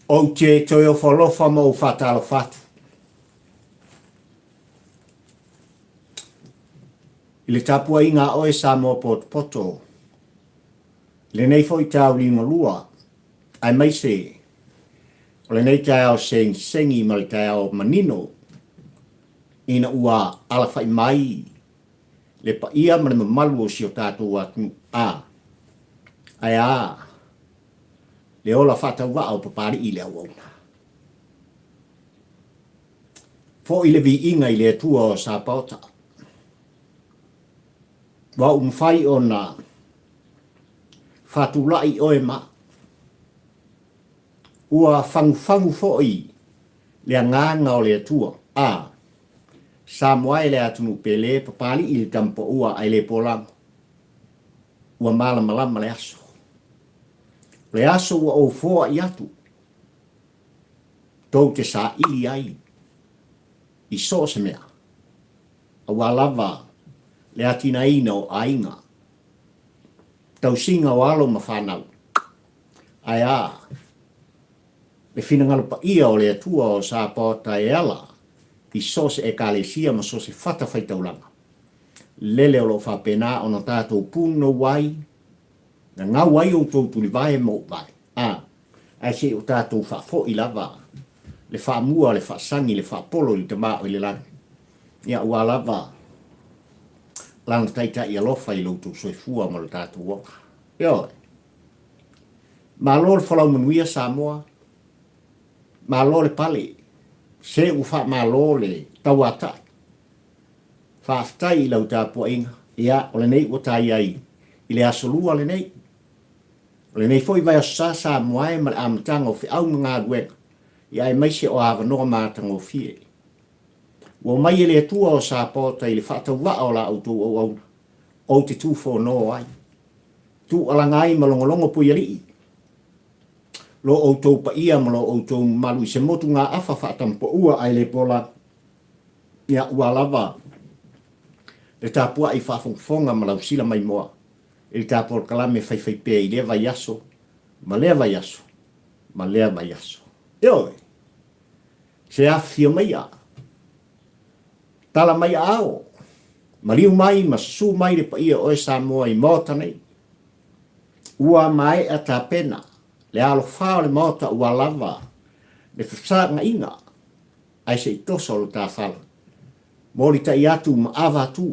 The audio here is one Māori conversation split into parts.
o te toi o whalofa mo whatalo whatu. I le tapua inga oe sa mo poto. Le nei fo i tau lima lua. Ai mai se. O le nei tau sengi ma le tau manino. Ina ua alafa i mai. Le pa ia ma le mamalu o si o tātou atu a. Ai a. Le ola whatau wa o papari i le awauna. Fo i le vi inga i le atua o sa pauta. Wa umwhai o na whatulai oe ma. Ua whangu fo i le nganga o le atua a. Sa moai le atunu pele papali i le tampo ua ai le polang. Ua malama le aso. Le aso ua o foa i atu. Tau te sa ili ai. I so se mea. A ua lava le atina ina o ainga. Tau singa o alo ma whanau. Ai a. Le whinangalo pa ia o le atua o sa pota e ala. I so se e kalesia ma so se fata whaitaulanga. Lele o lo whapena o na tātou puno wai. Na ngā wai o tō tuli vai mo vai. Ai se o tātou whafo i lava. Le whamua, le whasangi, le whapolo i te mā o i le lani. Ia ua lava. Lana taita i alofa i loutou soifua ma le tātou waka. Ioi. Ma lo le whalau manuia Samoa. Ma lo le pale. Se u wha ma lo le tauatai. Whaftai i lau tāpua inga. Ia, o le nei o tai ai. I le asolua le nei. O le nei foi vai o sa moai ma le amatanga o fi au ngā guenga. Ia e maise o awa noa mātanga o fie. Ua mai ele atua o sa pota i le whaatau waa o la autou au auna. O te tūwho no ai. Tu alangai malongolongo pui alii. Lo autou pa ia malo autou malu i se motu ngā afa whaatampo ua ai le pola. Ia ua lava. Le tāpua i whaafonga malau sila mai moa. Il tāpua kalame whai pēi i lewa yaso. Ma lewa yaso. Ma lewa yaso. Ioi. Se afio mai a. Tala mai ao. Mariu mai, ma su mai le pa ia oe Samoa i mota nei. Ua mai a tā pena. Le alo whao le mota ua lava. Le whasanga inga. Ai se i toso lo tā whala. Mori ta i atu ma awa tu.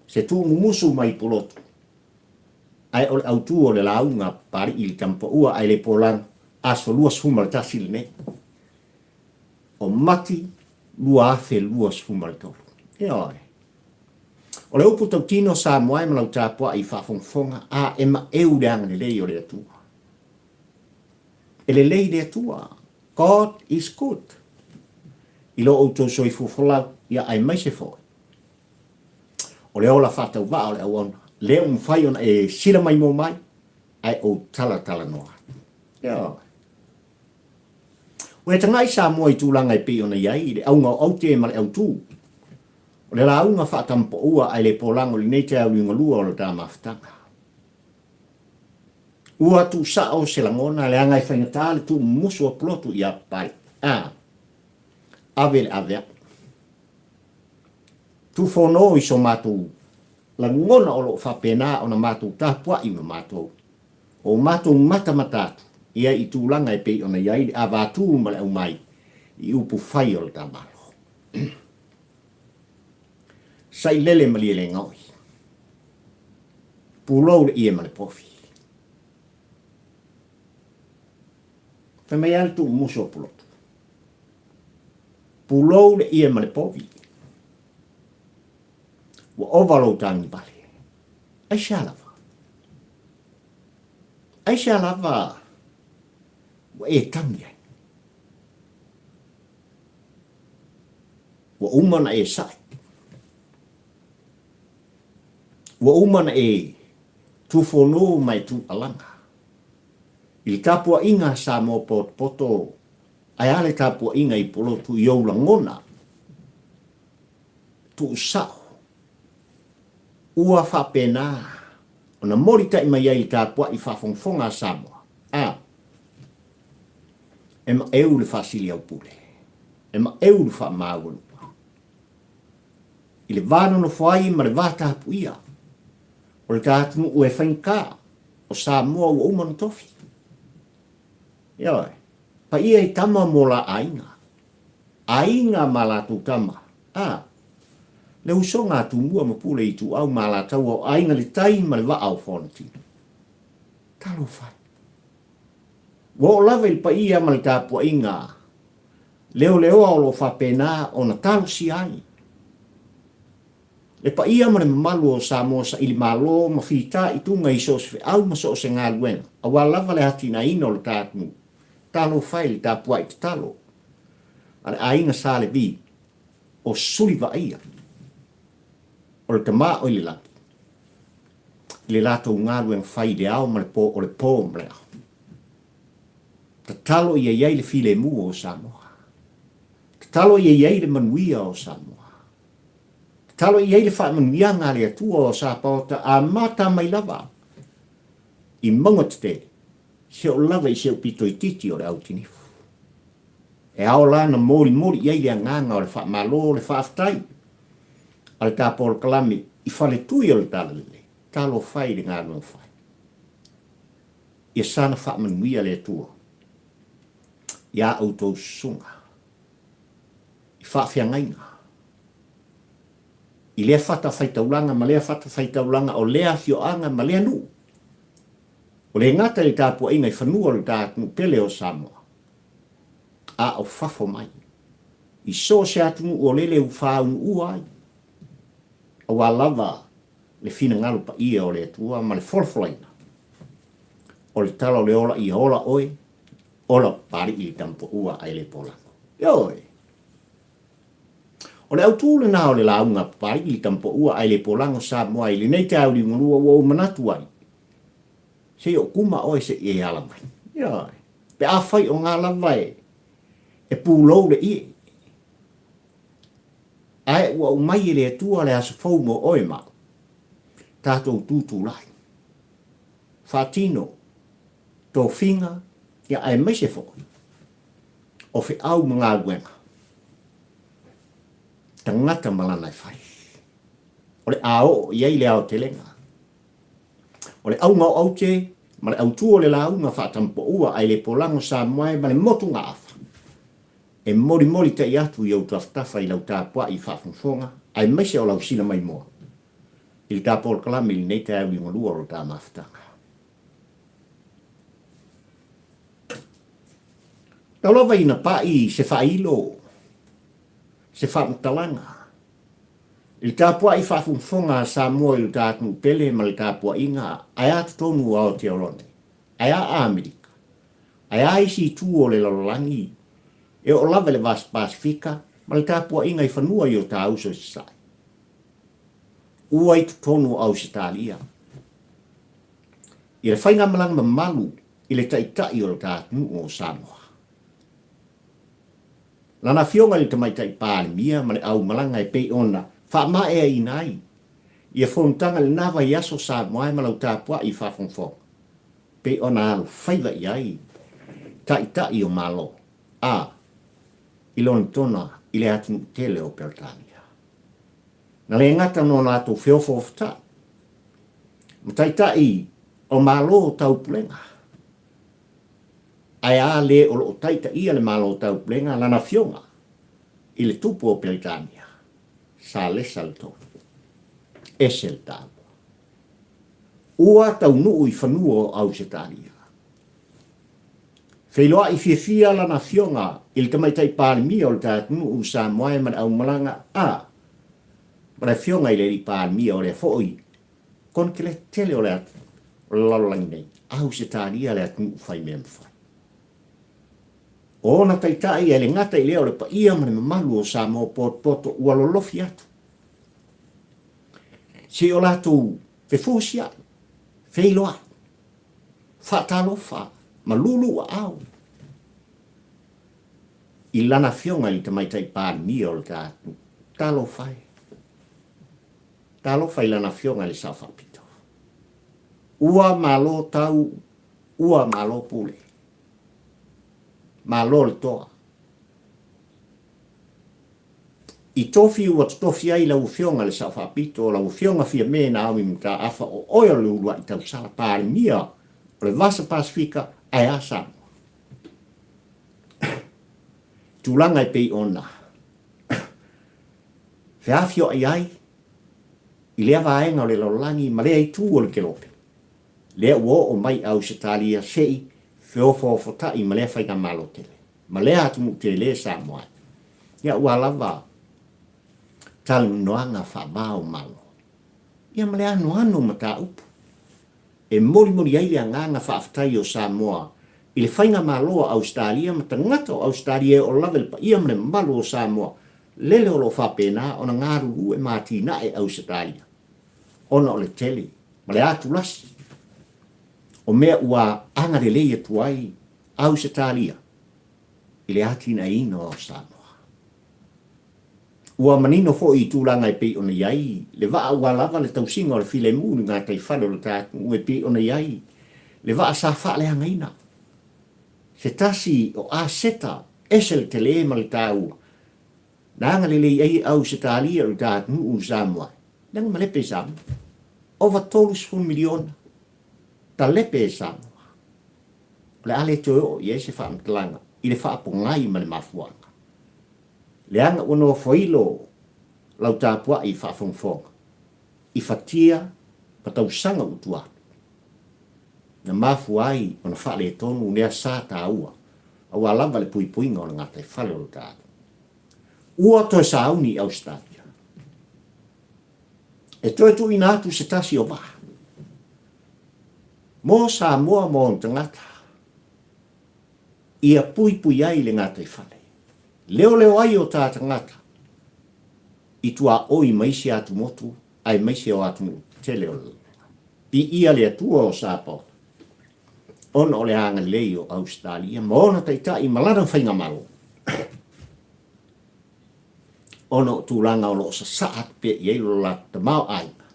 Se tu mumusu mai polotu. Ai ole autu o le launga pari i le tampo ua ai le polang. Aso luas fumal tasile ne. O mati lua afe luas fumal tolu. Ioi. O le upu tau tino sa moai malau tāpua i whafonga a ema eu leanga le lei o le atua. E le lei le atua. God is good. I lo auto soi fufolau ia ai mai se foi. O le ola whatau wa o le awona. Le whai ona e sila mai mo mai. Ai o tala noa. Ioi. O e tangai sa mua i tūlanga i pi ona iai, le aunga o aute ma le au tū. O le launga whaatampo ua ai le polango li nei te au inga lua o le tā mawhtanga. Ua tu sa o se langona, le angai whaingatā le tu musu o plotu i a pai. Ave le avea. Tu whono i so mātou langona o lo whapena o na mātou tāpua i ma mātou. O mātou matamatatu. Ia i tūlanga e pei ona iai a vātū ma le au mai i upu whai o le tamalo. Sai lele ma li le ngoi. Pūlou le ia ma le pofi. Whai mai al tu muso pulotu. Pūlou le ia ma le pofi. Wa ovalo tangi bale. Ai shalava. Ai shalava. Wa e tangi ai. Wa umana e sai. Wa umana e tu fono mai tu alanga. Il kapua inga sa mo poto. Ai ale kapua inga i polo tu youla ngona. Tu sao. Ua whapena. Ona morita i mai ai kapua i whafonfonga Samoa. e ma eu le fasili au pule. E ma eu le fa maulu. I le vano no fuai ma le vata hapu ia. O le tātunu ue whainka o Samoa ua umanu tofi. Ioi, pa ia i tama mo la ainga. Ainga ma la tu tama. Le uso ngā tumbua ma pule i tu au ma la tau o ainga le tai ma le wa au fonatino. Talo fai. Wo lava il pa ia ma le tāpua inga. Leo o lo fa pena o na talo si ai. Le pa ia ma le malu o Samoa sa ili malo ma fita i tunga i so se au ma so se ngā luena. A wa lava le hati na ino le tātunu. Talo fai le tāpua i te talo. Ale ainga sa le vi o suli va ia. O le tama o le laki. Le lato ngā luena fai de au ma le po o le po mre au. Ta talo ia iai le file mu o Samoa. Ta talo ia iai le manuia o Samoa. Ta talo ia iai le wha manuia ngā le atua o Samoa a mata mai lava. I monga te se o lava i se o pito i titi o le au tinifu. E ao la na mori iai le nganga o le wha malo le wha aftai. Al tāpo o kalami i whale tui o le tala le. Talo whai le ngā nua whai. Ia sana wha manuia le atua. Ia auto sunga. I whawhiangainga. I lea whata whaitaulanga, ma lea whata whaitaulanga o lea fioanga, ma lea nu. O le ngata le tāpua inga i whanua le tātunu pele o Samoa. A o whafo mai. I so se atunu o lele u whaun uai. O wa lava le fina ngalu pa ia o le atua, ma le folfolaina. O le tala o le ola i ola oe. Ola pari i tampo ua ai le polako. Ioi. O le autule na o le launga pari i tampo ua ai le polango Samoa i le nei te au li ngurua ua manatu ai. Se o kuma oe se i ala mai. Ioi. Pe a whai o ngā lava e pūlou le i. Ai ua umai le atua le aso fau mo oe ma. Tātou tūtū lai. Fatino. Tō finga. Ia ai mai se fo. O fe au mga wenga. Tangata malana i whai. O le ao iai le ao te lenga. O le au ngau au te, ma le au tuo le launga whatampo ua ai le polango Samoa ma le motu ngā awha. E mori te iatu i au taftafa i lau tāpua i whafunfonga, ai mai se o lau sina mai moa. I le tāpua o kalami li nei te au i ngalua o tā maftanga. Taulava ina pai se whailo, se whamtalanga. Il tāpua i whafunfonga Samoa i tātunu pele ma le tāpua inga, ai atu tonu ao te orone, ai a Amerika, ai a isi tū o le lalolangi, e o lava le vas Pasifika, ma le tāpua inga i whanua i o tā uso si sai. Ua i tonu au si tālia. I le whainga malanga malu i le taitai o le tātunu o Samoa. Lana fionga li tamaitai pālimia ma le au malanga e pei ona wha ma ea i nai. Ia whontanga le nawa i aso Samoa e malau tāpua i whawhongwhong. Pei ona alu whaiva i ai. Tai o malo. I lona tona i le atu tele o Peritania. Na le ngata no na atu whiofofta. Ma tai o malo o tau pulenga. Ai a le o lo taita ia le malo tau plenga lana fionga i le tupu o Peritania. Sa le salto. Esel tau. Ua tau nuu i whanua au se tālia. Whailoa i fia lana fionga i le tamaitai pālimia o le tātunu u Samoa man au malanga Ma le fionga i le li pālimia o le fo'i. Kon ke le tele o le atu. O le lalolangi nei. Au se tālia le atu whai mea mwhai. O na taitai e le ngata i leo le pa ia mani mamalu o Samoa poto ua lolofi atu. Si o latu fe fusia, fe iloa, fa talofa, ma lulu a au. I lana fionga i tamaitai pālimia o le tātu, talofai. Talofai lana fionga le sawhapito. Ua malo tau, ua malo pule. malo le toa. I tofi ua tofi ai lau fionga le sa whapito, lau fionga fia me na awi mta afa o oia lulua i tau sala pāri mia o le vasa Pasifika ai a Samoa. Tūlanga i pei ona. Whiawhio ai ai, i lea vaenga o le laulangi, ma lea i tū o le kelope. Lea uo o mai au se talia sei, whiofo fotai, ma lea whainga malo tele. Ma lea atu mu te le Samoa. Ia ua lava, talu noanga whabao malo. Ia ma lea noano ma tā upu. E mori ai lea nganga whaafatai o Samoa, i le whainga maloa Australia, ma tangata o Australia o level pa ia mle malo o Samoa, lele o lo whapena o na ngaru e mati na e Australia. Ona o le tele, ma le atu lasi. O mea ua angare leia tuai Australia, i le ati na ino o Samoa. Ua manino fo i tūlanga i pei ona iai, le waa ua lava le tausinga o le file mūni ngā tai whalo le tātu, ue pei ona iai, le waa sa wha le hangaina. Se tasi o a seta esel te le ma le tāua. Nanga le lei ai au se tālia o tātu u Samoa. Nanga ma lepe Samoa. Over 12 miliona. Ta lepe Samoa. Le ale toi o i ese wha amtalanga. I le wha apongai ma le mafuanga. Le anga ono foilo lau tāpua i wha fongfonga. I whatia patau sanga utua. Na mafu ai ona wha le tonu nea sā tā ua. Awa lava le pui puinga o ngā tai whale o tātu. Ua toi sauni Australia. E toi tu inatu se tasi o waha. Mō Samoa mō tangata. Ia pui ai le ngā tai whale. Leo ai o tā tangata. I tua oi maisi atu motu, ai maisi o atu te leo. Pi ia le atua o Samoa. Ona o le anga lei o Australia, ma ona taitai malana whainga malo. Ona o tūlanga o loo sa saat pe i eilo la te mau aina.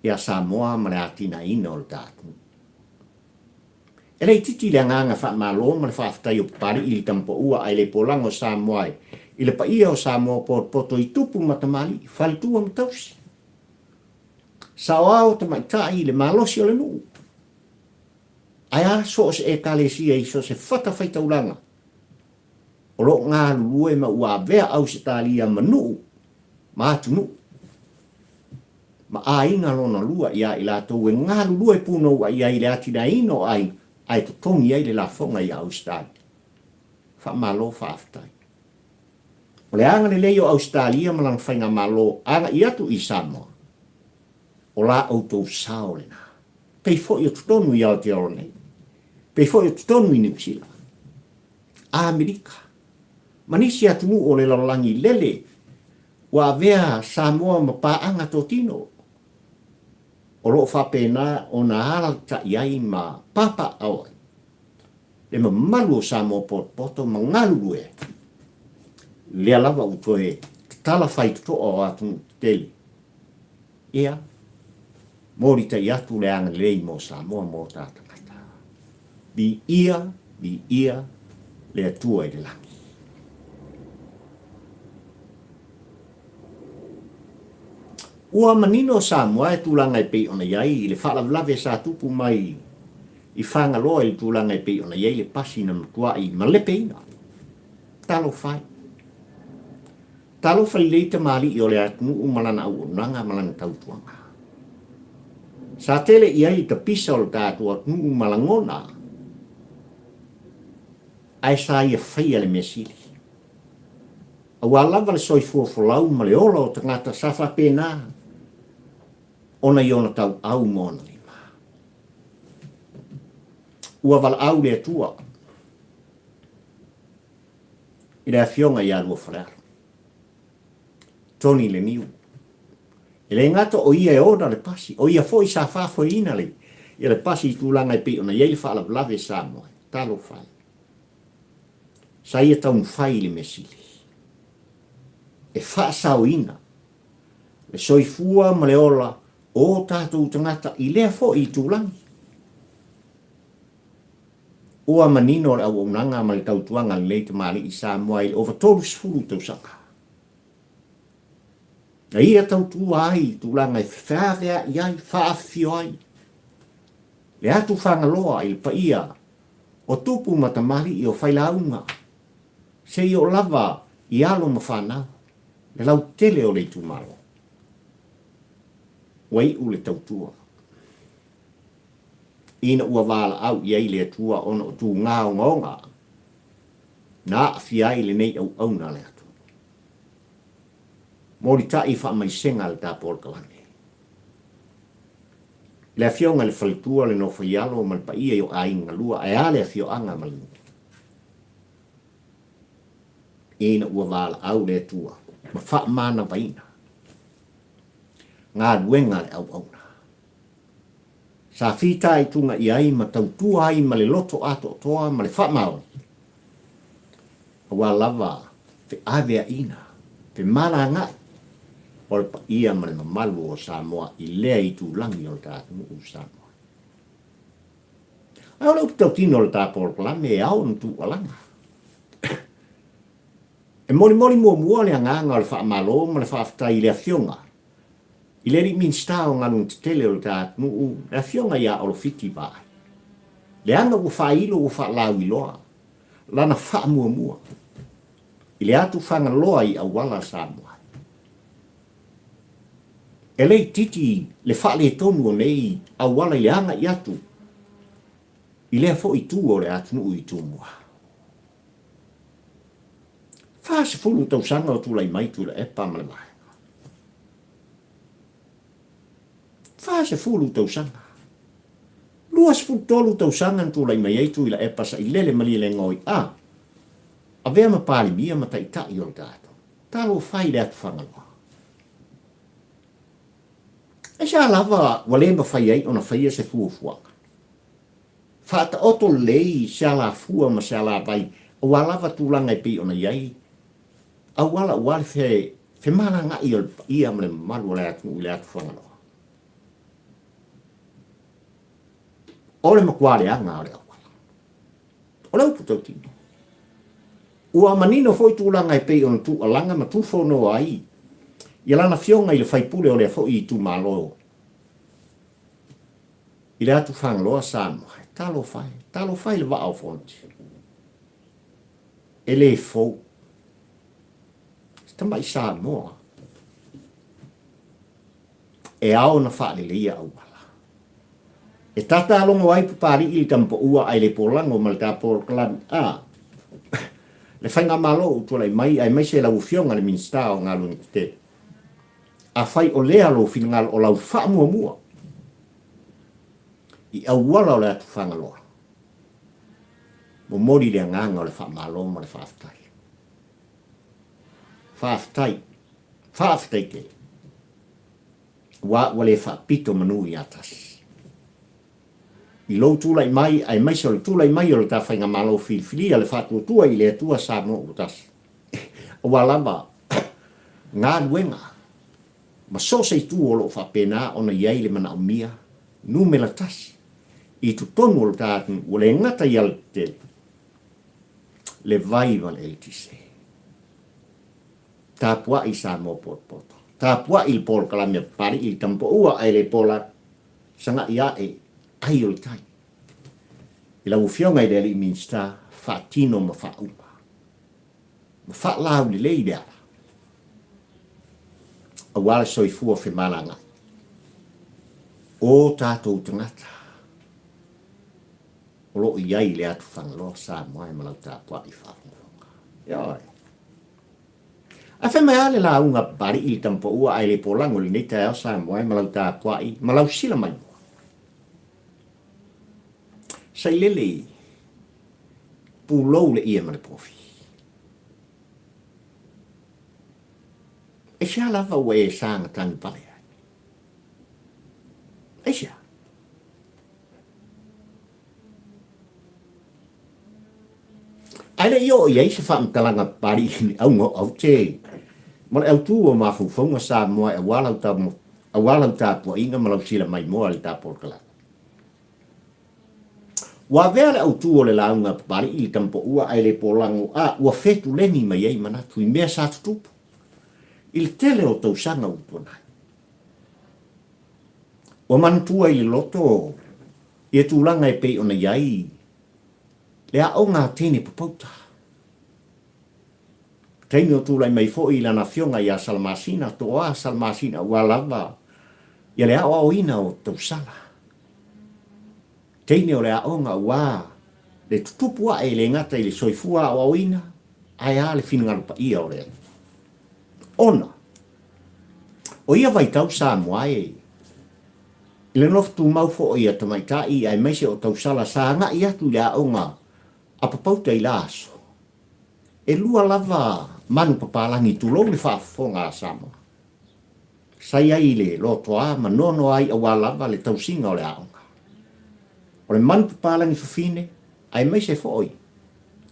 Ia Samoa ma le atina ina o le tātu. E rei titi le nganga wha malo ma le whaafatai o pari i li tampo ua ai le polanga o Samoa ai. I le pa ia o Samoa poto i tupu matamali, whalitua matausi. Sao te maitai le malosi o le nuu. Ai a so se e kalesia i so se whata whaitaulanga. O lo ngā lue ma ua vea au se talia manu, ma atunu. Ma a inga lona lua ia i la tau e ngā lue puno ua ia i le atina ino ai to tongi ai le la fonga i Australia. Wha malo whaafatai. O le anga le leo Australia malang whainga malo anga i atu i Samoa. O la autou sao le nā. Pei fo i o tutonu i Aotearoa. Pei fo i o tutonu i New Zealand. Amerika. Manisi atunu o le lalangi lele. Wa vea Samoa ma paanga to tino. O lo whapena o na ala ta iai ma papa awai. Le ma malu o Samoa poto ma ngalu e. Le alava utoe tala whai to o atu tele. Ia. Mori ta iatu le anga lei mo Samoa mo tata. Bi ia le atua i le langi. Ua manino Samoa e tūlanga i pei ona iai, le whaalavlave sa tupu mai i whangaloa i tūlanga i pei ona iai le pasi na matua i malepe ina. Talo whai. Talo whai leita mali i ole atunu umalana au onanga malana tautuanga. Sa tele iai ta pisa o le tātua atunu umalangona. Ai sa ia whaia le mesili. Awa lava le soifua folau ma le ola o tangata safa pena. Ona i ona tau au mona lima. Ua wala au le atua. I le afionga i alua whalearo. Tony le niu. I le ngata o ia e ona le pasi. O ia fo i sa whafo ina le. I le pasi i tūlanga i pi ona iei whaala lave Samoa. Talo whai. Sa ia taun whai le mesili. E whaasau ina. Le soifua ma le ola o tātou tangata i lea fo i tūlangi. ua manino le au unanga ma le tautuanga le te mali i Samoa i over tolu sfuru tau saka. Na ia tautua ai tūlanga i whārea i ai, whaafio ai. Le atu whangaloa i le paia o tupu matamari i o whailaunga. Se i o lava i alo ma whanau. Le lau tele o le tūmaro. Wai u le tautua. Ina ua wala au i ai le atua ona o tū ngā o ngonga. Nā fiai le nei au au nā le atu. Mori ta i wha mai senga le tā porkalane. Le fionga le whalitua le no whaialo ma le paia i o ainga lua ai ale fio anga malinu. Ina ua wala au le atua. Ma wha mana vaina. Ngā duenga le au au na. Sa fita i tunga i ai ma tautua ai ma le loto ato toa ma le wha mao. Awa lava fe avea ina. Fe mana ngai. O le paia ma le mamalu o Samoa i lea i tū langi o le tātunu o Samoa. Au lau tau tino le tāpolkalame e au na tū alanga. E mori mua mua le anganga o le wha malo ma le wha aftai le afionga. I le ri min sta o nganu te tele o le tātunu o le afionga ia o lo fiti bai. Le anga u wha ilo u wha lau i loa. Lana wha mua. I le atu whanga loa i awala Samoa. E lei titi le wha le tonu o nei awala i le anga i atu. I lea fo i tū o le atunu i tūmua. Wha se fulu tau sanga o tūlai mai tū le epa ma le mai. Wha se fulu tau sanga. Lua se fulu tolu tau sanga tūlai mai ei tū i le epa sa i lele mali le ngoi. A vea ma pāli mia ma tai tai o le tātou. Talo whai le atu whangalua. E sa lava walemba whai ei ona whai se fuafuanga. Whata oto lei sa la fua ma sa la vai o lava tūlanga i pi ona iai. A wala wale fe mana nga i o ia mle malu le atu whangaloa. Ole makuare anga ole awala. Ole upu tau tino. Ua manino foi tūlanga i pi ona tū alanga ma tū whono ai. Ia lana fionga i le whaipule o le fo i tū malo. I le atu whangaloa Samoa. Talo fai le wao fonti. E le fo. Tamai Samoa. E ao na whaale le ia awala. E tata alongo ai pupari i tampo ua ai le polango ma le tāporo kalami. Le whainga malo utola ai mai se lau fionga le minsta o ngā luni te. A fai o lea lo fingal o lau wha mua. I awala o le atu whangaloa. Mo mori le nganga o le wha malo ma le whaaftai. Whaaftai ke. Wa le wha pito manu i atas. I lo tūlai mai, ai mai se o le tūlai mai o le tā whainga malo whilwhili a le whātua i le atua Samoa o tas. O walama, ngā luenga. Ma so se tu o lo whapena o na iai le mana o mia, nu me la tas. I tu tonu o le tātun, o le ngata i al te le vaiva le eltise. Tā pua i Samoa poto. Tā pua i le polo kalamia pari i tampo ua ai le pola sanga ia e ai o le tai. I la ufionga i le li minsta whaatino ma whaaupa. Ma whaalau li lei dea. A wale soi fua whi malanga. O tātou tangata. O lo iai le atu whangaloa Samoa e malau tā pua i whaafunga. Ioi. A whi mai ale la unga pari i tampo ua ai le polango li nei tai o Samoa e malau tā pua i malau sila mai. Sai lele pulou le ia ma le pofi. E sia lava ua e sanga tangi pale ai. E sia. Aile io iei se whaamtalanga pari au ngo au te. Mala au tu o mafufonga Samoa e walau tā pua inga malau sila mai moa le tā porkala. Wa vea le au tu o le launga pari i tampo ua ai le polango a ua fetu leni mai ei manatu i mea sa tutupu. Il tele o tau sanga uponai. O mantua i loto i e tūlanga e pei ona iai. Le a o ngā tene papauta. Teini o tūlai mai fo i lana fionga i a Salmasina, to a Salmasina ua lava. Ia le a o ina o tau sala. Teini o le a o ngā ua. Le tutupua e le ngata i le soifua o ina. Ai a le fingarupa ia o le. Ona. O ia vai tau sa moae. Le noftu mau fo o ia tamaita i ai maise o tau sala sa nga i atu le a o ngā. A papauta i la aso. E lua lava manu papalangi tulou le whaafonga a Samoa. Sai ai le loto a manono ai a lava le tausinga o le aonga. O le manu papalangi fufine, ai mai se foi.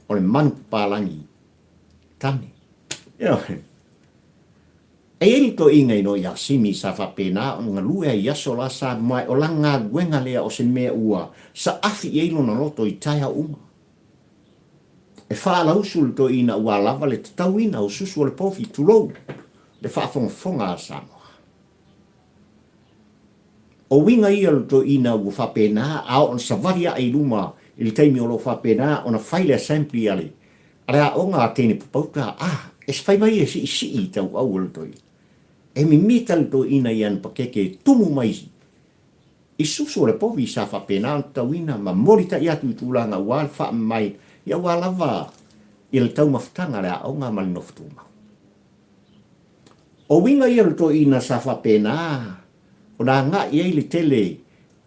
O le manu papalangi tane. E ili to inga ino ia simi sa whapena o ngā lue ai aso la sa mai o langa guenga lea o se mea ua sa afi i eilo na loto i taia uma. E whaala usul to ina ua lava le tatau ina o susu o le pofi tulou le whaafonga a Samoa. O winga ia to ina ua whapena a o savaria ai luma ili teimi o lo whapena o na whaile assembly ale. Area o ngā tene papauta, e se whaimai e si isi i tau au o toi. E mi mital to ina ian pakeke tumu maisi. I susu o le pofi sa whapena o tau ina ma morita i atu i tūlanga ua le wha mai ia ua lava i le tau mawhitanga rea o ngā malinofutuma. O winga ia le to ina sa whapena o nā ngā i eile tele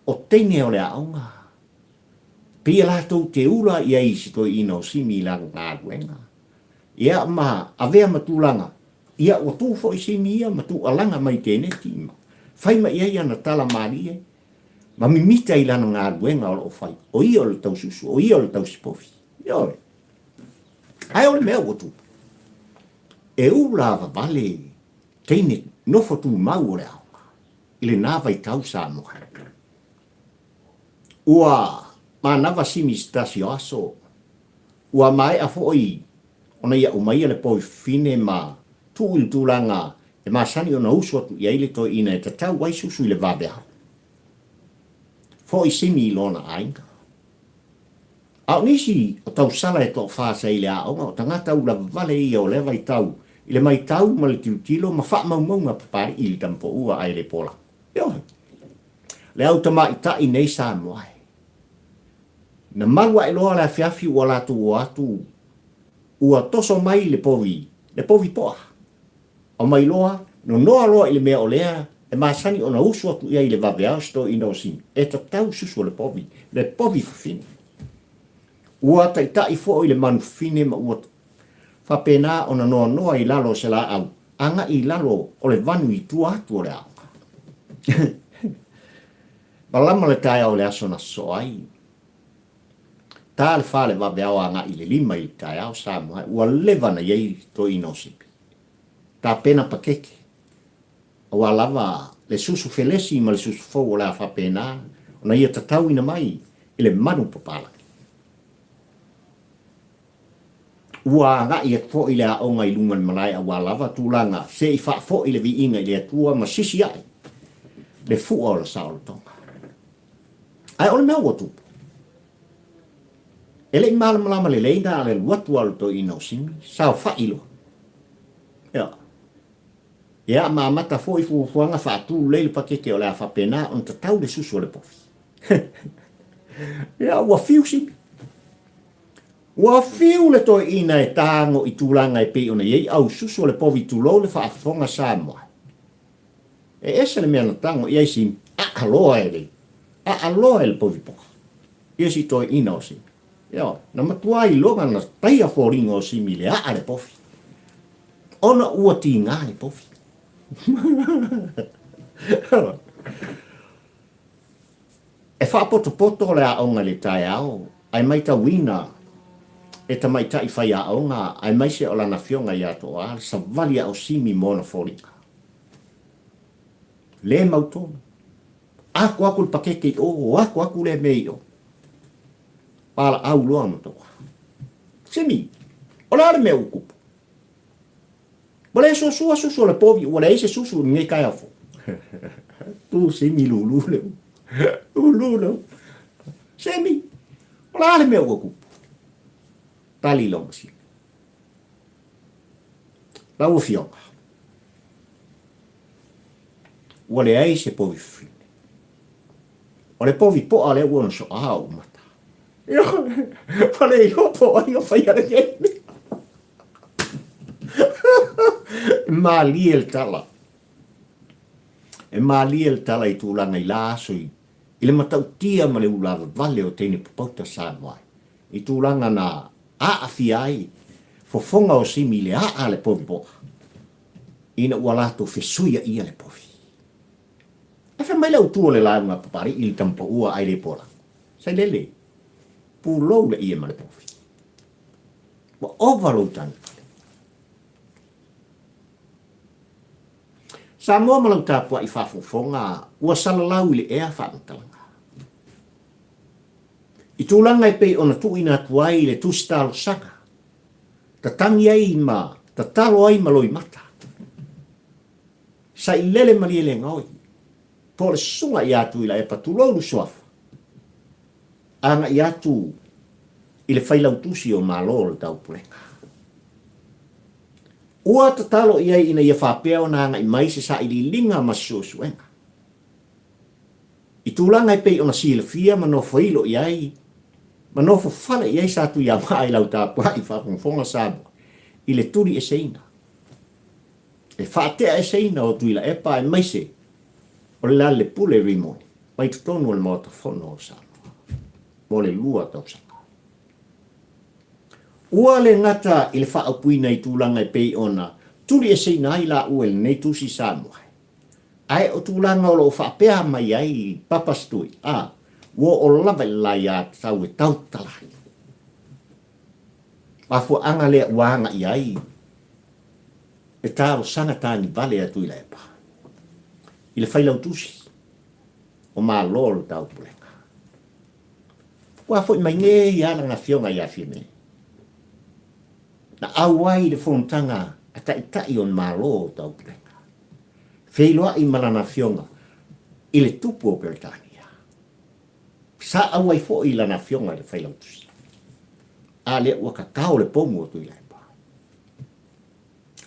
o teine o lea o ngā. Pia lātou te ura i eisi to ina o simi i langa ngā duenga. Ia ma avea matulanga. Ia o tūfo i simi ia matu alanga mai tēne tima. Whaima ia ia na tala marie. Ma mimita i lana ngā duenga o whai. O ia o le tau susu, o ia o le tau sipofi. Ia ole. Ai ole mea o tūpa. E ula vale teine nofo tū mau o le aonga. Ile nā vai tau sa moha. Ua ma nava simi stasi o aso. Ua mai a foi. Ona ia umaia le poi fine ma tu il tūlanga. E ma sani ona usu atu i eile to ina e tatau wai susu i le vabeha. Foi simi i lona ainga. Au nisi o tau sala e tō whāsa i le aonga o tangata ula vale i o le vai tau. I le mai tau ma le tiutilo ma wha maunga papari i le tampo ua ai le pola. Iohe. Le au tama i ta i nei sa moai. Na marua e loa le afiafi ua latu o atu. Ua toso mai le povi poa. O mai loa, no noa loa i le mea o lea, e maasani o na usu atu ia i le vaveao sto i no simi. E tatau susu o le povi fufine. Ua ta i fo i le manu fufine ma ua whapena o na noa i lalo se la au. Anga i lalo o le vanu i tua atu o le au. Malama le taia o le aso na soai. Tā le whale vaveao anga i le lima i taia o Samoa. Ua levana iei to i no sipi. Tā pena pakeke. Ua lava le susu felesi ma le susu fau o le a whapena. O na ia tatau ina mai i le manu papala. Ua nga i fo i le aonga i lungan malai a ua lava tūlanga. Se i wha fo i le vi inga i le atua ma sisi ai. Le fua o le sao le tonga. Ai ole mea watu. Ele i malama le leina ale watu al to ino simi. Sao wha ilo. Ia. Ia ma mata fo i fuanga wha atu leile pakeke o le a whapena on tatau le susu o le pofi. Ia ua fiu simi. Ua fiu le to ina e tāngo i tūlanga e pei ona iei au susu o le povi tūlo le whaafonga Samoa. E esa le mea na tango iei simi. Aloa e le. Aloa e le povi poka. Ia si to ina o simi. Ia, na matua i longa na taia fōringa o simi le a le pofi. Ona ua ti ngā le pofi. E whaapoto le aonga le tai ao, ai maita wina, e ta maita i whai aonga, ai maise o lana fionga i ato a, sa valia o simi mona fōringa. Le mautona. Ako le pakeke o, ako le mei o. Pala au loa mo toa. Semi. Ola ale mea ukupu. Wale susu le povi, wale ise susu nge kai afo. Tu semi lulu leo. Lulu leo. Semi. Ola ale mea ukupu. Tali longa si. Lau fionga. Wale ai se povi fine. Wale povi po ale uona so au mata. Wale yo po ai o fai ale kei. Mali el tala. E mali el tala I tūlanga I laso I le matau tia ma le ulava vale o teine papauta Samoa. I tūlanga na aafi ai fofonga o simi le le povi poa. Ina ua lato fesuia ia le povi. E fe mai lau tua le launga papari I le tampa ua ai le pola. Sai lele. Pulou le ia ma le povi. Wa ovalo tani. Sa moa malau tāpua I whafonga, ua salalau I le ea whaamatalanga. I tūlanga I pei ona tu ina tuai I le tūstalo sanga. Ta tangi ai ma, ta talo ai maloi mata. Sa I lele mariele ngoi. Po le sunga I atu I la e patulou suafa. Anga I atu I le whailau tusi o malol tau pulenga. Ua ta talo iai ina ia whapea na anga I mai se sa I li linga masuosuenga. I tūlanga I pei ona silafia manofo ilo iai, manofo fale iai sa tu ia mai lau tāpua I whafonga sabo. I le turi e seina. E whaatea e seina o tuila e pa e maise, o le lale pule rimoni, pai tutonu o le mota fono o sabo. Mo le lua tau sanga. Ua le ngata I le whaapuina I tūlanga I pei ona, turi e seina ai la uel nei tusi Samoa. Ai o tūlanga o lo whaapea mai ai papastui. Ua o lava lai a tau e tautalahi. Mafu anga lea wanga I ai. E tāro sanga tāni vale atu I la epa. I le whailau tusi. O mā lolo tau pulenga. Ua fo I mai nge I ala ngā fionga I a whine. Na awai le fontanga a tai on malo tau pulenga. Wheiloa I malana fionga I le tupu o Peritania. Sa awai fo I lana fionga le whailau tusi. A le ua kakao le pomu o tui laipa.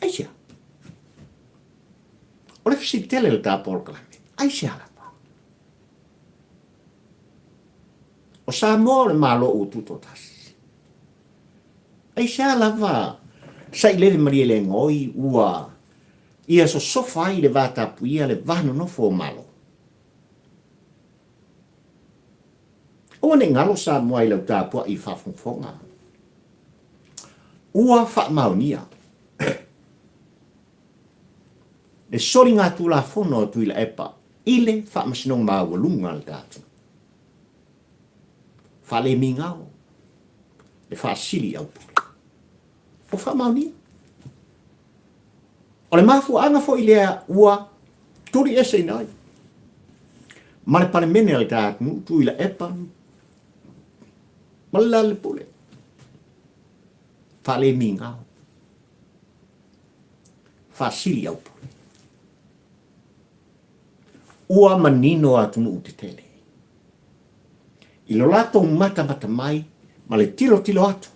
Aisia. O le fisitele le tāpol kalame. Aisia lapa. O sa mo le malo o tutotas. Ai sa lava sa I lele mariele ngoi ua ia so sofa I le vata puia le vano no fo malo. O ne ngalo sa mo ai lau tāpua I whafonga. Ua wha maunia. Le sori ngā tūla fono o tuila epa ile wha masinong mawalunga le tātu. Wha le mingao. Le wha sili au pule. O wha maunia. O le mafu anga fo ilea ua turi ese nai. Ma le pale mene le tātu tu ila epa. Ma le lale pule. Wha le mingao. Wha sili au pule. Ua manino atunu u te tele. I lo lato mata mai, ma le tilo atu.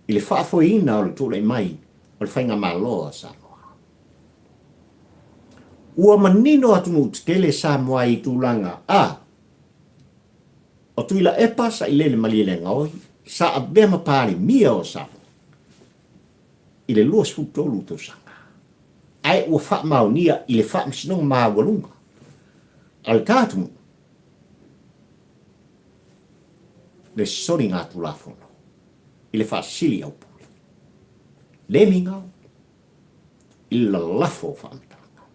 I le whaafoina o le tūlei mai, o le whainga maloa Samoa. Ua manino atunu u te tele Samoa I tūlanga o tuila epa sa I lele maliele ngoi, sa a bema pāri mia o Samoa. I le lua sputolu tau sanga. Ai ua wha maunia I le wha msinong mawalunga. Al tātumu. Le sori ngā tulafono. I le wha sili au pule. Le mingau. I la lafo wha amtalanga.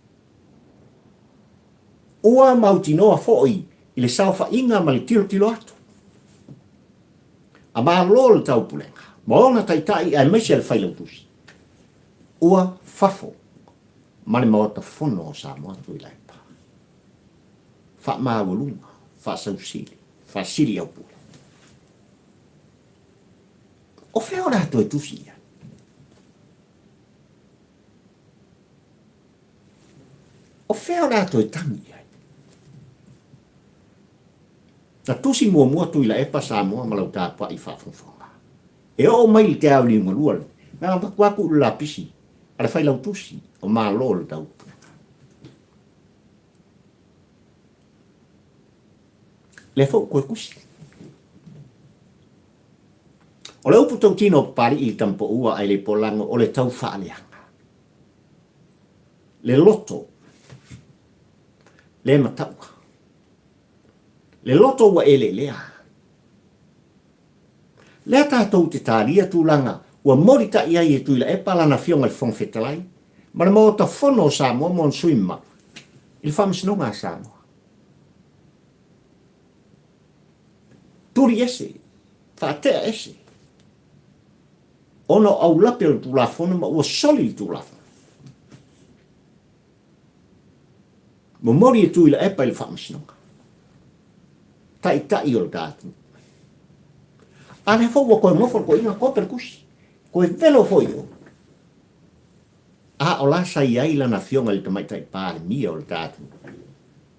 Ua mautinoa foi I le sao wha inga ma le tilo atu. A maa lol tau pulenga. Maona taitai ai mesia le whailautusi. Ua fafo. Mane maota fono o Samoa tui laipa. Wha mawalunga, wha sausili, Fasili au pule. O feo rato e tusi ia. O feo rato e tangi ia. Na tusi mua tui la e pasa mua malau tāpua i whafonfonga. E o mai te au li ngolua. Nga waku la pisi. Ala whai lau tusi. O maa lol tau. Le fo koe kusi. O le upu tau tino pari i tampo ua ai le polango o le tau whaaleanga. Le loto. Le mataua. Le loto ua ele lea. Lea tātou te tālia tūlanga ua morita ia i e tuila e palana fionga le whongwhetalai. Ma le mo ta whono sa mo mon suima. Il whamisnonga sa mo. Turi ese. Whaatea ese. Ono au lape o tūlafona ma ua soli tūlafona. Mo mori e tuila e pa il whamisnonga. Tai o le tātu. Ane fo wa koe mofo ko inga ko perkusi. Koe velo fo yo. A o la sai ai lana fionga le tamai tai pāre mia o le tātu.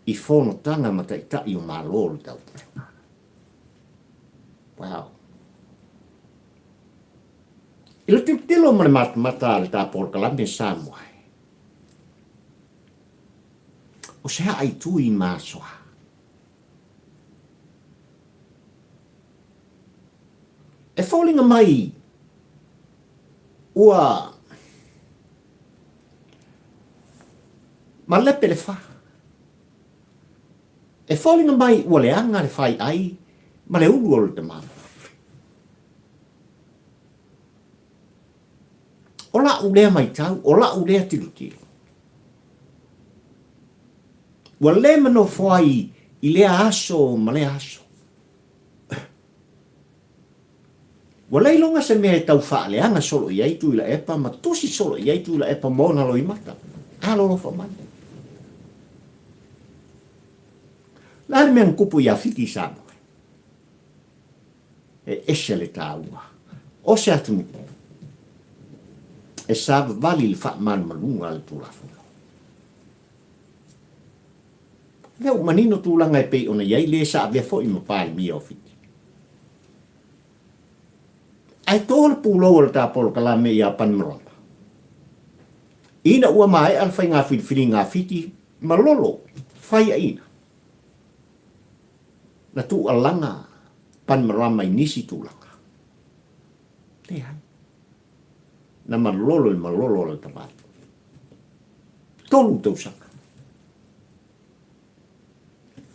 I fono tanga ma tai o malo o le tau. Wow. Ilo tilo ma le mata le tā por kalame Samoa. O sea ai tu i masoa. E fōlinga mai ua ma lepe le wha. E fōlinga mai ua le anga le whai ai ma le ulu o le te mana. O la ulea mai tau, o la ulea tiru. Ua le mano whai i lea aso ma le aso. Wa leilonga se mea tau whaaleanga solo i aitu ila epa, ma tusi solo i aitu ila epa mona lo i mata. Alo lo whamai. Lari mea nkupu ia whiti sāmo. E ese le tāua. O se atu e sāva vali le whaamanu malunga le tūlafuna. Leo manino tūlanga e pei ona iai le sa avea fo i mapāli mia o whiti. Ai tōle pūlo o le tāpolo kalame i a Panmarama. Ina ua mai al whai ngā whiwhiri ngā whiti malolo whai a ina. Na tū alanga Panmarama i nisi tūlanga. Te hai. Na malolo le tamatu. Tolu tausanga.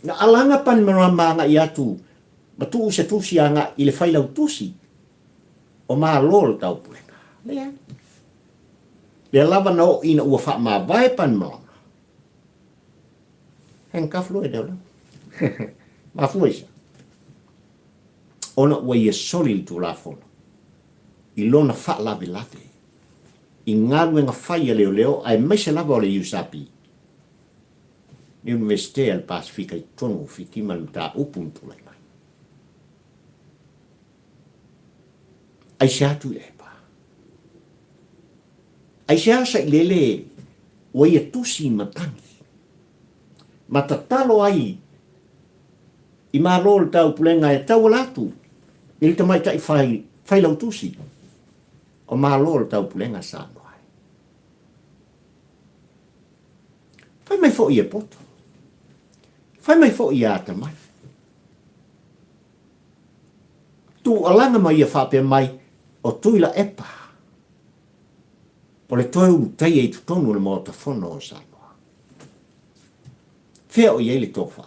Na alanga Panmarama nga i atu ma tū se tusi anga i le whailau tusi. O maa lol tau puenga. Lea. Lea lava na o ina ua wha maa vai Panmarama. Heng kaflu e deula. Ma fuesa. Ona ua ia soli tu la fono. I lona wha lawe lawe. I ngaru nga whaia leo ai maise lava o le USAPI. Ni Universite al Pasifika i tonu whitima ni ta upuntu lai mai. Ai se atu epa. Ai se asa i lele o ia tusi matangi. Ma tatalo ai i marol tau pulenga e tau alatu. Ili tamai tai whai lau tusi. O marol tau pulenga sāno ai. Whai mai fo i e poto. Whai mai fo i a tamai. Tu alanga mai ia whape mai o tuila epa. O le toi utai e tutonu le mota fono o Samoa. Whea o iei le tofa.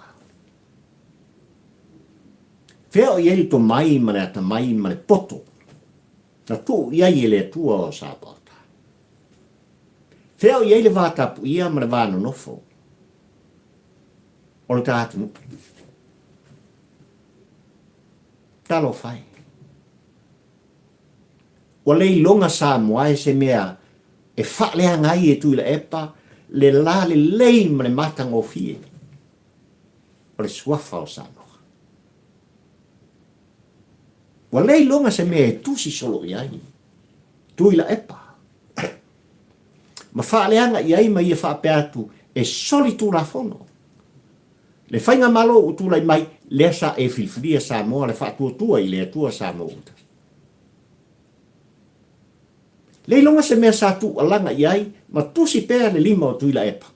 Whea o iei le to mai ma le ata mai ma le poto. Na tu iei le atua o Samoa. Whea o iei le vātapu ia ma le vāno nofo. O le tātu. Talo whai. Wa lei longa Samoa e se mea e whaalea ngai e tuila epa le la le lei ma le matang o fie. O le suafa o Samoa. Wa lei longa se me tu si solo iai. Tu ila epa. Ma fa leanga iai ma ia fa pe atu e soli tu la fono. Le fainga malo u tu lai mai le sa e filfria sa mo le fa tu i le tua sa mo. Le longa se me sa tu alanga iai ma tu si pe le lima o tu ila epa.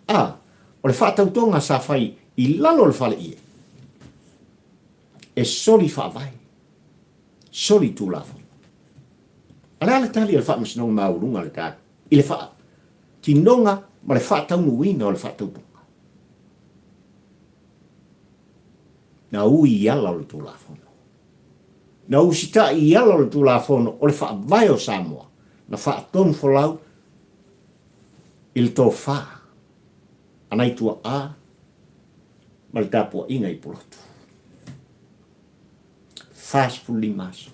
O le fa tau tonga sa fai i lalo le fale ie. E soli fa vai. Soli tu la fono. Ala le tali le fa masnong maurunga le tali. I le fa tinonga ma le fa tau nuina o le fa tau tonga. Na ui ala le tu la fono. Na usita i ala le tu la fono o le fa vai o Samoa. Na fa ton folau il to fa. Anai tua a ma le tapua inga i polotu. Fast fully maso.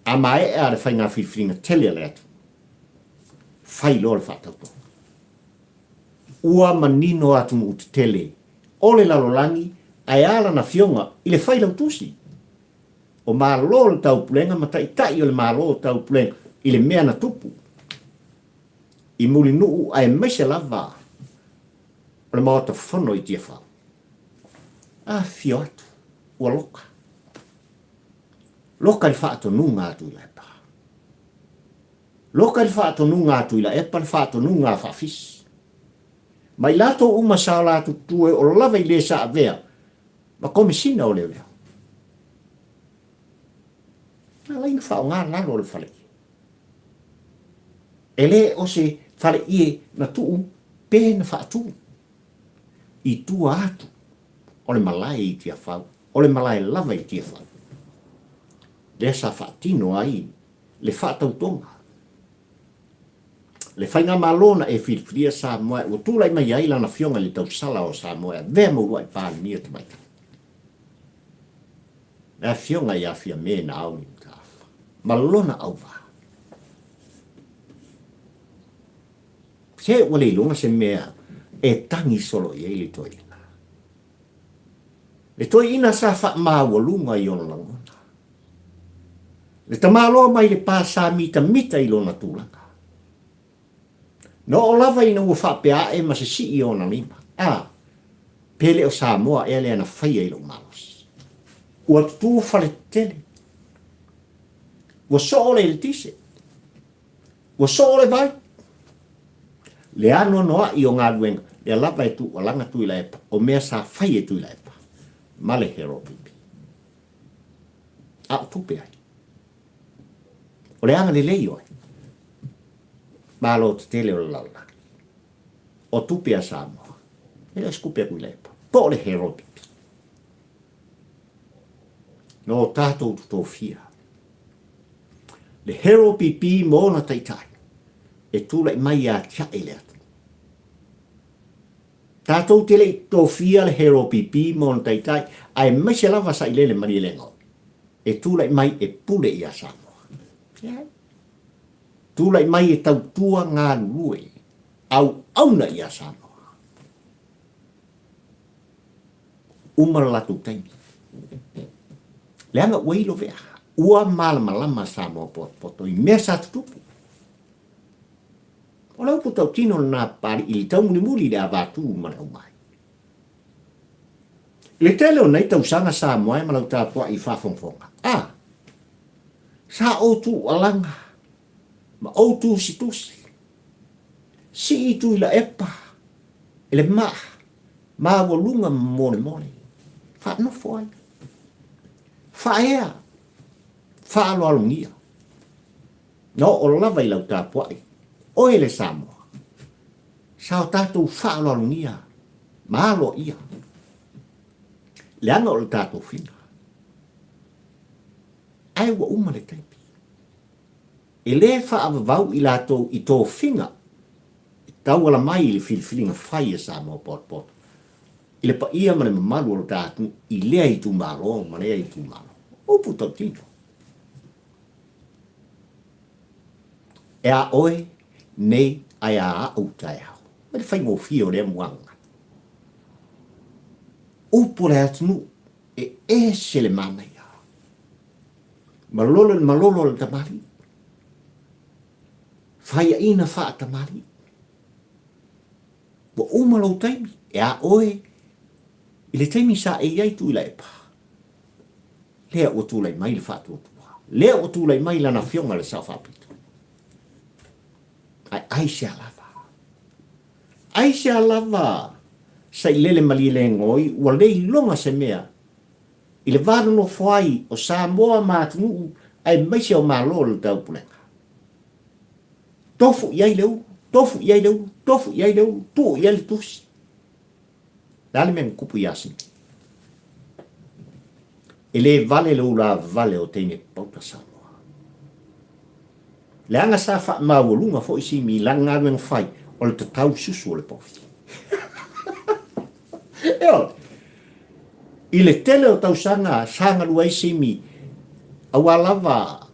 A mai e le fai ngā whiwhiringa tele le atu. Fai lo le whātau tonga. Ua manino atu mu te tele. O le lalolangi, ai ala na fionga, i le whai lau tusi. O mā lo le tau pulenga, ma tai o le mā lo tau pulenga, i le mea na tupu. I muli nuu ai meise lava. O le maota whono i tia whau. Fio atu, ua loka. Loka i whaato nunga atu i la epa. Loka i whaato nunga atu i la epa, le whaato nunga whaafisi. Mai lato uma sa lato tue o lava i le sa avea. Ma kome sina o leo leo. Na lain whao ngā lalo le whale. E le o se whale ie na tuu pēna whaatu. I tua atu. O le malai i tia whau. O le malai lava i tia whau. Le sa whaatino ai. Le whaatau tonga. Le whainga malona e whirwhiria sa moe. O tūlai mai aila na fionga le tau sala o sa moe. Vea maurua i pāni nia te maita. Nea fionga i a fia me na au ni mta. Malona au va. Se wale ilunga se mea e tangi solo i eili toi ina. Le toi ina sa wha maa walunga i ona langona. Le tamaloa mai le pā sa mita i lona tūlanga. No o lava ina ua whapea e ma se si i ona lima. Pele o Samoa e lea na whaia i lo malos. Ua tu whale tele. Ua soole le tise. Ua soole vai. Le ano noa i o ngā ruenga. Le lava e tu o langa tu i la epa. O mea sa whaia tu i la epa. Male hero pipi. O tupe ai. O le anga le lei oi. Malo te tele o le laula. O tupe a Samoa. E le skupea kui lepa. Po le hero pipi. No tātou tuto fia. Le hero pipi mōna taitai. E tūlai mai a tia e le atu. Tātou tele to fia le hero pipi mōna taitai. Ai mai se lava sa ilele mani lengo. E tūlai mai e pule i a Samoa. Yeah. Tūlai mai e tau tua ngā rue. Au auna i a Samoa. Umara latu taimi. Leanga weilo vea. Ua malama Samoa poto i mea sa tutupu. O lau putau tino na pari ili tau muli le avatu mana umai. Le tele o nei tau sanga Samoa e malau tāpua i whawhongwhonga. Sa o tu alanga. Ma o tu si tusi. Si i tu ila epa. Ele maa. Maa walunga mone. Fa no foi. Fa ea. Fa alo alungia. No o lava i lau tāpuai. O ele Samoa. Sao tātou fa alo alungia. Ma alo ia. Leanga o le tātou whina. Ai wa uma le taipi. E le fa avavau i lātou i tō whinga. Tau ala mai i le whiliwhilinga whai e Samoa pot. I le pa ia mane mamalu o le tātou i lea i tū maro, manea i tū maro. O putau tino. E a oe, nei, ai a au tai hau. Ma le whai ngōwhia o le muanga. Upo le atunu, e se le mana ia. malolo le tamari. Fai ina fa tamari. Wa umalo taimi, e a oe, i le taimi sa e iai tu ila e pa. Lea o tu lai mai le fa tu tua. Lea o tu lai mai lana fionga le sa whapita. Ai se lava. Ai se lava. Sai lele mali le ngoi, ua lei longa se mea. I le vāra no whai o Samoa mātunu, ai maise o mālo le tau pulenga. Tofu iai leu, tofu iai leu, tofu iai leu, tu iai le tusi. Lale mea kupu yasin. E le vale leu la vale o teine pauta Samoa. Le anga sa wha mawalunga fo isi mi langa ngā whai, o le tatau susu o le pofi. Eo, i le tele o tau sanga lua isi mi, awalava,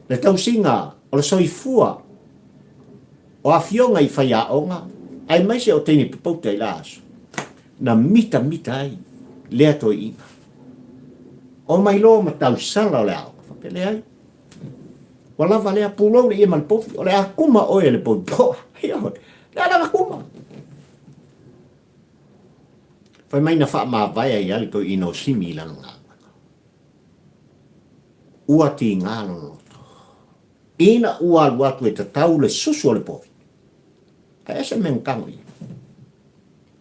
le tau singa, o le soifua, o a fionga i whai a onga, ai maise o teine pipauta i la aso. Na mita ai, lea toi inga. O mai lo ma tau sala o le au, whapele ai. Walava lea pulou le ia malpofi, o le a kuma oe le pofi. Le a kuma. Whai mai na wha maa vai ai ali ko ino simi lanu ngā. Ua ti ngā loto. Ina ua watu e tatau le susu o le pofi. A ese me nkango i.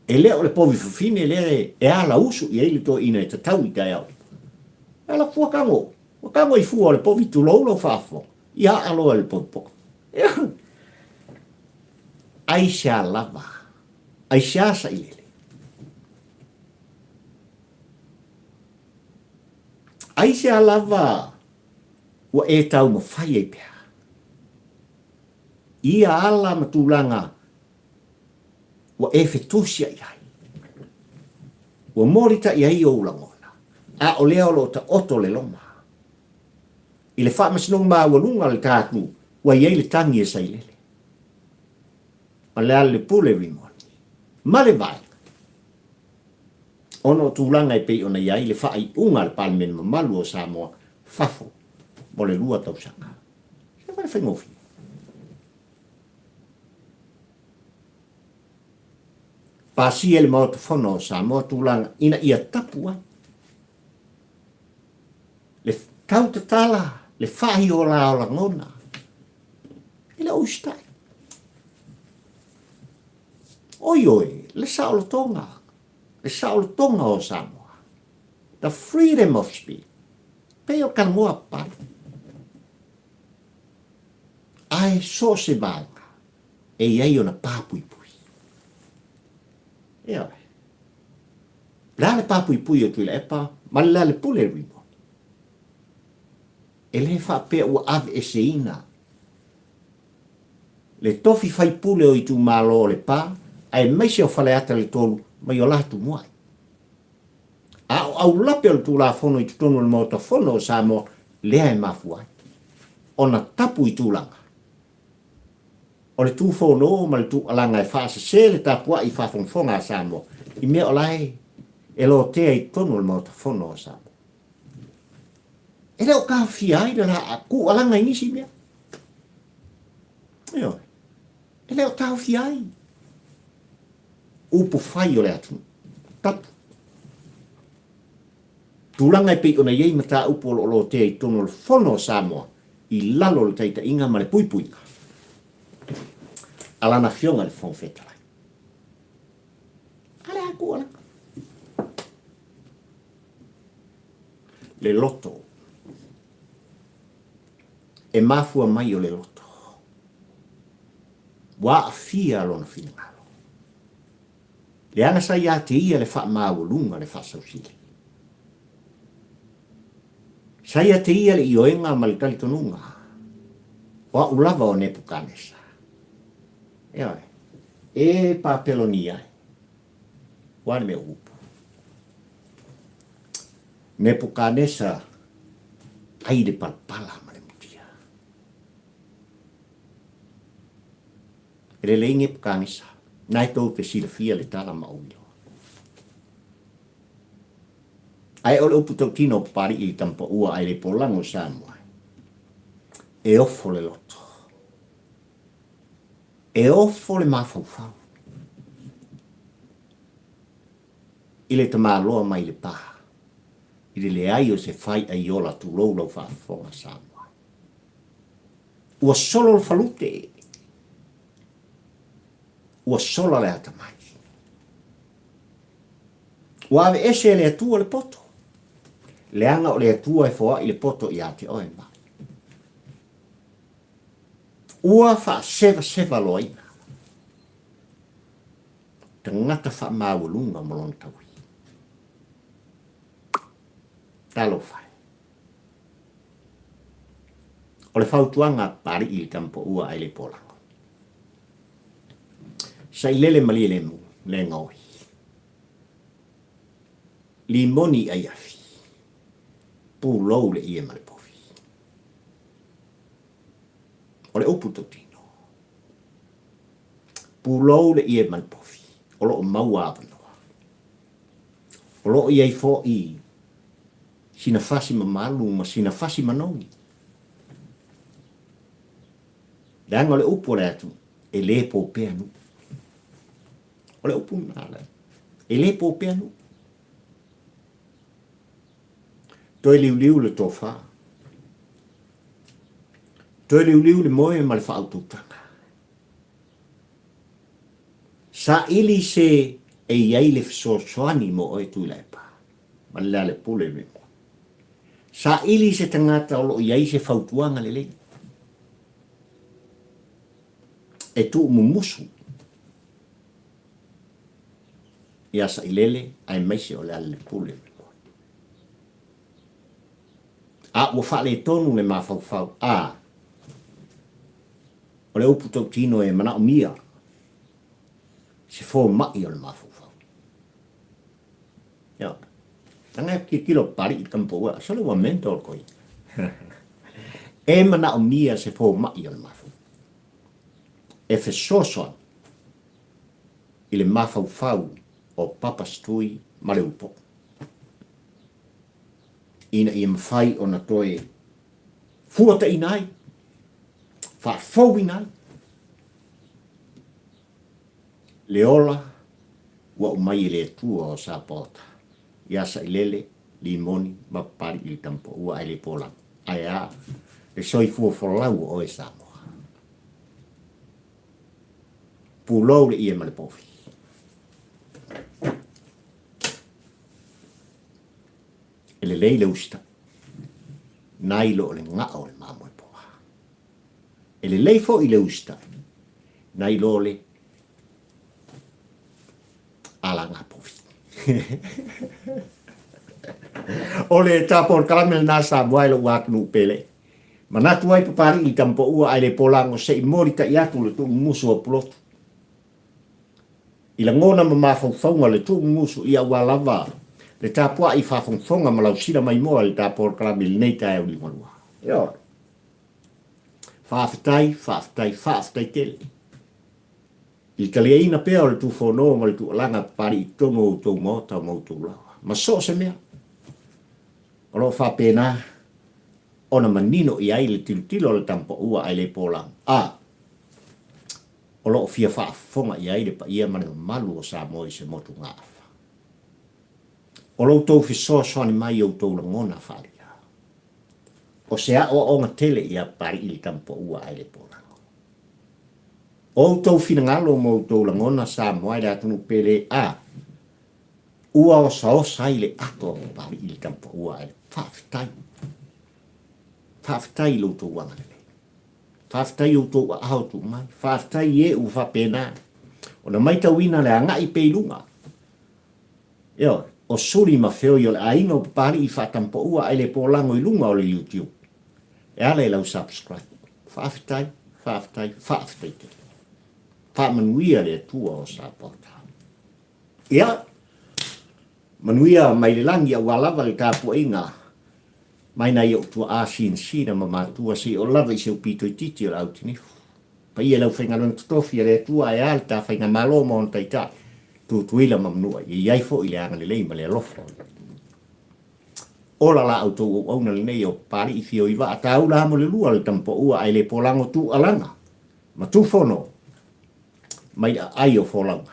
E lea o le pofi fufine lea e ala usu i eili to ina e tatau i tai au. E la fua kango. Wa kango i fua o le pofi tu loulo whaafo. Ia aloa le pofi poko. Ai sia lava. Ai sia sa i lele. Ai sia lava. Wa e tau ma whai e pia. Ia ala matulanga. Wa e fetusia i ai. Wa morita i ai o ulangona. A o lea lo ta oto le loma. I le wha masinong maa walunga le tātu. Wa i ai le tangi e sa i lele. Ma lea le pule rimoni. Ma le vai. Ono tūlanga e pei ona iai le whai unga le palmen mamalu o Samoa fafo mo le lua tausanga. Se whai whaingofi. Pasi ele mao te whono o Samoa tūlanga ina ia tapu ai. Le tau te tala, le whahi o la o la ngona. Ele oistai. Oi, le saolo tonga. Le saolo tonga o Samoa. The freedom of speech. Peo kan moa pari. Ai so se vanga. E iei ona papui pui. Ea. La le papui pui o tuila epa, ma la le pule rimo. E le fa pe ua ave e se ina. Le tofi fai pule o i tu malo le pa, ai meise o fale ata le tolu, ma i o latu muai. Au lape o tu la fono i tutonu le mota fono o Samoa, lea e mafuai. Ona tapu i tūlanga. O le tū fono ma le tū alanga e whaasa se le tapua i whafonfonga a Samoa. I mea o lai, e lo tea i tonu le mota fono o Samoa. E leo ka fiai le la a ku alanga inisi mea. Eo. E leo tau fiai. Upu fai o le atu. Tapu. Tūlanga e pei ona iei mata upo lo te i tono le fono o Samoa i lalo le taita inga ma le pui pui. Alana fionga le fong fetala. Ale aku ala. Le loto. E mafua mai o le loto. Wa fia lona finangalo. Le ana sa ia te ia le wha maulunga le wha sausili. Saya te ia le ioenga malikali tonunga. Wa ulava o Nepukanesa. Ea e papelonia. Wa me upu. Nepukanesa ai de palpala male mutia. Ele le Nepukanesa. Nai tau te silafia le tala maunio. Ai ole upu tau tino pari i tampa ua ai le polango Samoa. e ofo le loto. E ofo le mafaufau. Ile te māloa mai le paha. Ile le ai o se fai ai ola tu lou lau whaafonga Samoa. Ua solo le falute e. Ua sola le ata mai. Ua ave ese le atua le poto. Le anga o le atua e foa i le poto i ate oe mai. Ua wha seva loina. Te ngata wha māwalunga molon taui. Talo whai. O le whautuanga pari i le tampo ua ai le polango. Sa i lele mali le mu, le ngoi. Li moni ai afi. Pū lou le ia male pofi. O le upu totino. Pū lou le ia male pofi. O lo o maua apanoa. O lo i ai fo i sina fasi mamalu ma sina fasi manongi. Danga le upu le atu, e le po pea nu. O le upu nala, e le po pea nu. Toi liu le tofa. Toi liu le moe ma le wha aututanga. Sa ili se e iai le fisosoani mo oe tu lepa. Ma le le pule me. Sa ili se tangata o lo iai se fautuanga le le. E tu mumusu. Ia sa ilele ai maise o le ale pule. A ua wha le tonu le mawhauwhau. A o le upu tau tino e mana o mia. Se fō mai o le mawhauwhau. Ia. Tanga e ki kilo pari i kampo ua. Sole ua mentor koi. E mana o mia se fō mai o le mawhauwhau. E fe sosoan i le mawhauwhau o papastui ma le upo. Ina i mawhai o na toe fuata i nai, whaafau i nai. Le ola, ua umai le tua o sa pota. Iasa i lele, limoni, mapari i tampo, ua ai le polang. Ai a, le soi fua folau o e Samoa. Pulou le ia ma le pofi. E le lei le usta. Nai lo le nga o le mamo e poa. E le lei fo i le usta. Nai lo le ala nga pofi. O le tapor karamel nasa buai lo wak nu pele. Manatu ai papari i tampo ua ai le polango se i mori ta iatu le tu musu o pulotu. I la ngona ma mawhauwhaunga le tu musu i a walava. Le tāpua i whawhauwhaunga ma lau sira mai moa le tāpor karamel nei tae uli manua. Io. Whawhitai tele. I kalia ina pea o le tu whono ma le tu alanga pari i tono o tau mota o mautu lawa. Ma so se mea. O lo whapena. Ona manino i ai le tiltilo le tampo ua ai le polang. O lo fia whaafonga i ai le pa ia mane malu o sa moi se motu ngāwha. O lo tau fisoa soani mai o tau langona wharia. O se a o nga tele ia pari i le tampo ua ai le polang. O tau fina ngalo mo tau langona sa moi le atunu pele ua o sa o sai le ato pari i le tampo ua ai le whaafitai. Whaafitai lo tau wanga le. Whaafitai o tō ahau tō mai. Whaafitai e u whapena. O na maita wina le anga i peilunga. Eo, o suri ma wheo i o le ainga o pari i whatampo ua ai le pōlango i lunga o le YouTube. E ale lau subscribe. Whaafitai te. Whaamanuia le tua o sa pota. Ia, manuia mai le langi a walava le tāpua inga. Mai na i o tua ACNC na mamatua si o lava i se upito i titi o lau tinifu. Pa ia lau whaingaron tutofi le tua e alta whainga malo mo on taita. Tu tuila mamnua. I iai fo i le anga le leima le alofo. ola la auto o na le nei o pari I fio iwa a tau la mo le lua le tampo ua ai le polango tu alanga. Ma tu fono, mai ai o folanga,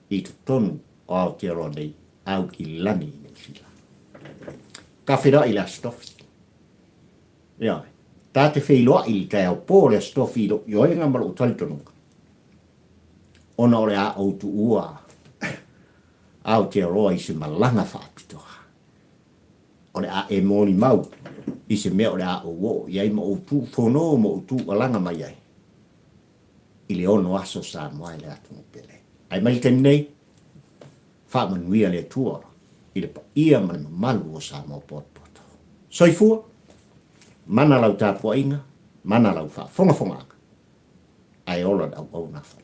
I tu tonu o Aotearoa nei, au ki lani nei sila. Ka whira I la stofi. Ia, tā te whiloa I kai au pō le stofi do, yo e ngā mara o talitonunga. Ona o le a au tu ua, Aotearoa I se malanga whaapitoa. O le a e moni mau, I se mea o le a o wo, iai ma o tu whono mo o tu alanga mai ai. I le ono aso sa moai le atu mo pele. Ai mai tani nei, wha manuia le tuara, I le pa ia man malu o sa mo poto. Soifua, mana lau tāpua inga, mana lau wha fonga fonga. Ai ola au au na wha.